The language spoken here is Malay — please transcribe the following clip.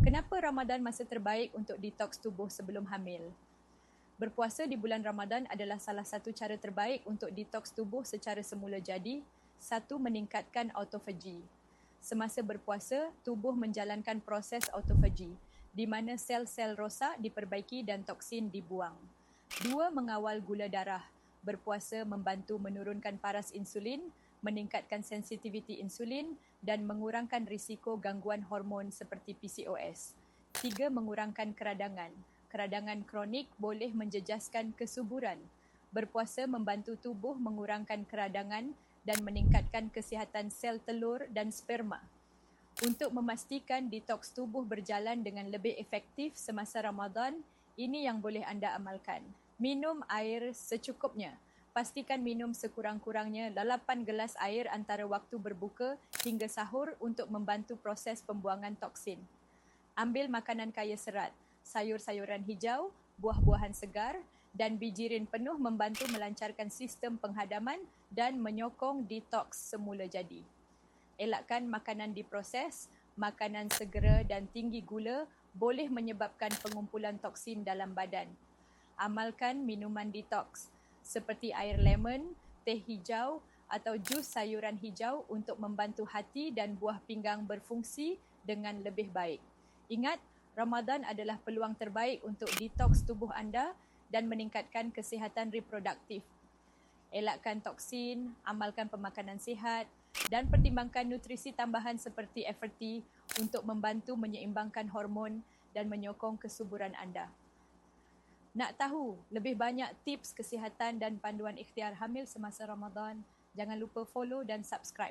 Kenapa Ramadan masa terbaik untuk detoks tubuh sebelum hamil? Berpuasa di bulan Ramadan adalah salah satu cara terbaik untuk detoks tubuh secara semula jadi. Satu, meningkatkan autofagi. Semasa berpuasa, tubuh menjalankan proses autofagi, di mana sel-sel rosak diperbaiki dan toksin dibuang. Dua, mengawal gula darah. Berpuasa membantu menurunkan paras insulin, meningkatkan sensitiviti insulin dan mengurangkan risiko gangguan hormon seperti PCOS. Tiga, mengurangkan keradangan. Keradangan kronik boleh menjejaskan kesuburan. Berpuasa membantu tubuh mengurangkan keradangan dan meningkatkan kesihatan sel telur dan sperma. Untuk memastikan detoks tubuh berjalan dengan lebih efektif semasa Ramadan, ini yang boleh anda amalkan. Minum air secukupnya. Pastikan minum sekurang-kurangnya 8 gelas air antara waktu berbuka hingga sahur untuk membantu proses pembuangan toksin. Ambil makanan kaya serat, sayur-sayuran hijau, buah-buahan segar dan bijirin penuh membantu melancarkan sistem penghadaman dan menyokong detoks semula jadi. Elakkan makanan diproses, makanan segera dan tinggi gula boleh menyebabkan pengumpulan toksin dalam badan. Amalkan minuman detoks seperti air lemon, teh hijau atau jus sayuran hijau untuk membantu hati dan buah pinggang berfungsi dengan lebih baik. Ingat, Ramadan adalah peluang terbaik untuk detoks tubuh anda dan meningkatkan kesihatan reproduktif. Elakkan toksin, amalkan pemakanan sihat dan pertimbangkan nutrisi tambahan seperti FRT untuk membantu menyeimbangkan hormon dan menyokong kesuburan anda. Nak tahu lebih banyak tips kesihatan dan panduan ikhtiar hamil semasa Ramadan? Jangan lupa follow dan subscribe.